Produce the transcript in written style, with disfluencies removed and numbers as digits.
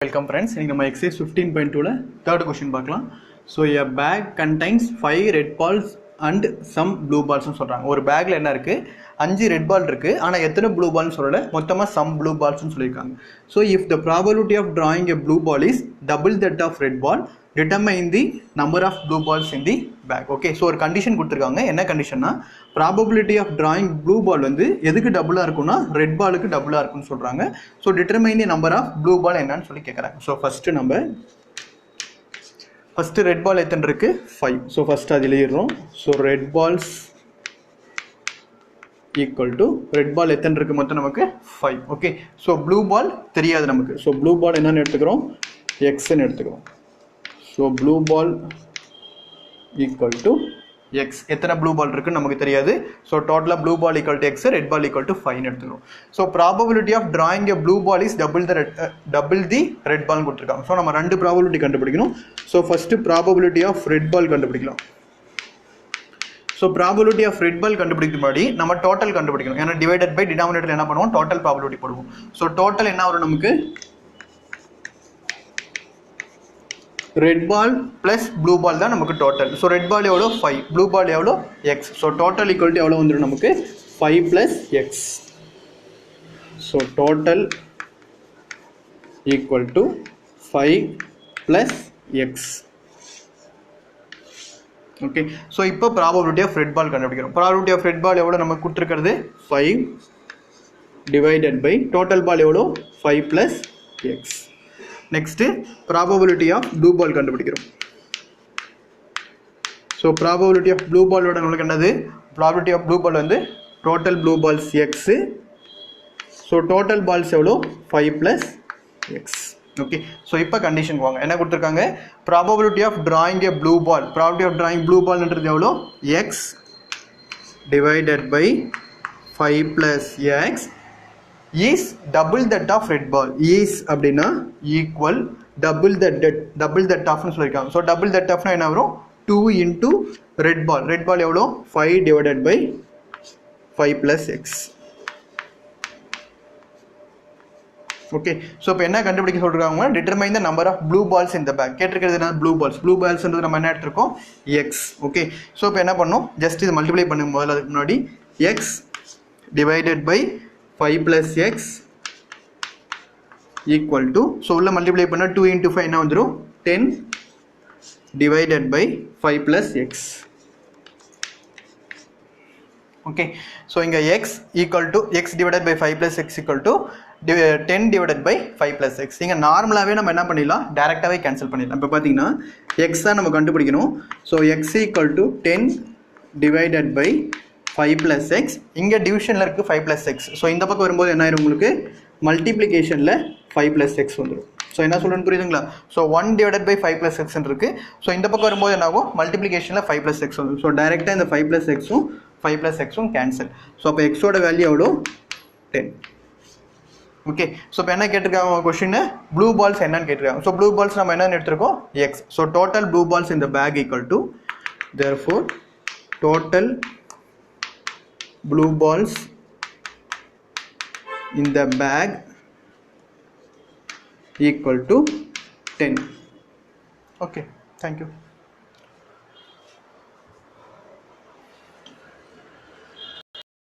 Welcome friends, we will exercise 15.2 third question. So a bag contains 5 red balls and some blue balls. ஒரு பேக்ல என்ன இருக்கு 5 red ball இருக்கு ஆனா எத்தனை blue balls சொல்லல மொத்தமா some blue balls னு சொல்லிருக்காங்க. So if the probability of drawing a blue ball is double that of red ball, determine the number of blue balls in the bag. Okay, so ஒரு condition கொடுத்திருக்காங்க. என்ன கண்டிஷன்னா probability of drawing blue ball வந்து எதுக்கு டபுளா இருக்கும்னா red ballக்கு டபுளா இருக்கும்னு சொல்றாங்க. So determine the number of blue ball என்னன்னு சொல்லி கேக்குறாங்க. So first red ball எத்தனை இருக்கு 5. So first அதில எழுதுறோம். So red balls equal to red ball எத்தனை இருக்கு மொத்தம் நமக்கு 5. Okay, so blue ball தெரியாது நமக்கு. So blue ball என்னன்னு எடுத்துக்கிறோம் x ன்னு எடுத்துக்கிறோம். So blue ball equal to x. எத்தனை blue ball இருக்கு நமக்கு தெரியாது. So total blue ball equal to x, red ball equal to 5 ன்னு எடுத்துக்கிறோம். So probability of drawing a blue ball is double the red ball கொடுத்திருக்காங்க. So நம்ம ரெண்டு probability கண்டுபிடிக்கணும். So first probability of red ball கண்டுபிடிக்கலாம். So probability of red ball கண்டுபிடிக்கும் முன்னாடி நம்ம total கண்டுபிடிக்கணும். ஏன்னா divided by denominator என்ன பண்ணுவோம் total probability போடுவோம். So total என்ன வரும் நமக்கு red ball plus blue ball தான் நமக்கு total. So red ball எவ்வளோ 5, blue ball எவ்வளோ x. So total equal to எவ்வளோ வந்துடும் நமக்கு 5 plus x. So total equal to 5 plus x. Okay, so இப்போ probability of red ball கண்டுபிடிக்கிறோம். Probability of red ball எவ்வளோ நமக்கு கொடுத்திருக்கிறது 5 divided by total ball எவ்வளோ 5 plus x. Next probability of blue ball கண்டுபிடிக்கிறோம். So probability of blue ball ஓட நமக்கு என்னது probability of blue ball வந்து total blue balls x. So total balls எவ்வளோ 5 plus x. Okay, so இப்போ condition வாங்க என்ன கொடுத்திருக்காங்க probability of drawing a blue ball, probability of drawing blue ball ன்றது எவ்வளோ x divided by 5 plus x is double that of red ball. Is அப்படினா equal double that of னு சொல்லிருக்காங்க. So double that of னா என்ன வரும் 2 into red ball. Red ball எவ்வளோ 5 divided by 5 plus x. Okay, so இப்போ என்ன கண்டுபிடிக்க சொல்றாங்க determine the number of blue balls in the bag. கேட்டிருக்கிறது என்ன blue balls ன்றது நம்ம என்ன எடுத்துறோம் x. Okay, so இப்போ என்ன பண்ணனும் just இது மல்டிப்ளை பண்ணுங்க முதல்ல அதுக்கு முன்னாடி x divided by 5 plus x equal to, so உள்ள மல்டிப்ளை பண்ணா 2 into 5 என்ன வந்துரும் 10 divided by 5 plus x. Okay, so இங்க x equal to x divided by 5 plus x equal to 10 divided by 5 plus x. இங்க நார்மலாவே நம்ம என்ன பண்ணிடலாம் டைரக்டாவே கேன்சல் பண்ணிடலாம். இப்போ பாத்தீங்கன்னா x தான் நம்ம கண்டுபிடிக்கணும். So x equal to 10 divided by 5 plus x. இங்க டிவிஷன்ல இருக்கு 5 plus x. So இந்த பக்கம் வரும்போது என்ன ஆயிரும் உங்களுக்கு மல்டிப்ளிகேஷன்ல 5 plus x வந்துரும். So என்ன சொல்றேன்னு புரியுதுங்களா? So 1 divided by 5 plus x ன்னு இருக்கு. So இந்த பக்கம் வரும்போது என்ன ஆகும் மல்டிப்ளிகேஷன்ல 5 plus x வந்துரும். So டைரக்டா இந்த 5 plus x உம் 5 plus x உம் கேன்சல். So அப்ப x ஓட வேல்யூ எவ்வளோ 10. ஓகே, ஸோ இப்போ என்ன கேட்டிருக்காங்க கொஸ்டின் ப்ளூ பால்ஸ் என்னன்னு கேட்டிருக்காங்க. ஸோ ப்ளூ பால்ஸ் நம்ம என்னன்னு எடுத்திருக்கோம் X. So total blue balls இந்த பேக் ஈக்குவல் டு therefore டோட்டல் blue balls in the bag equal to 10. Okay, thank you.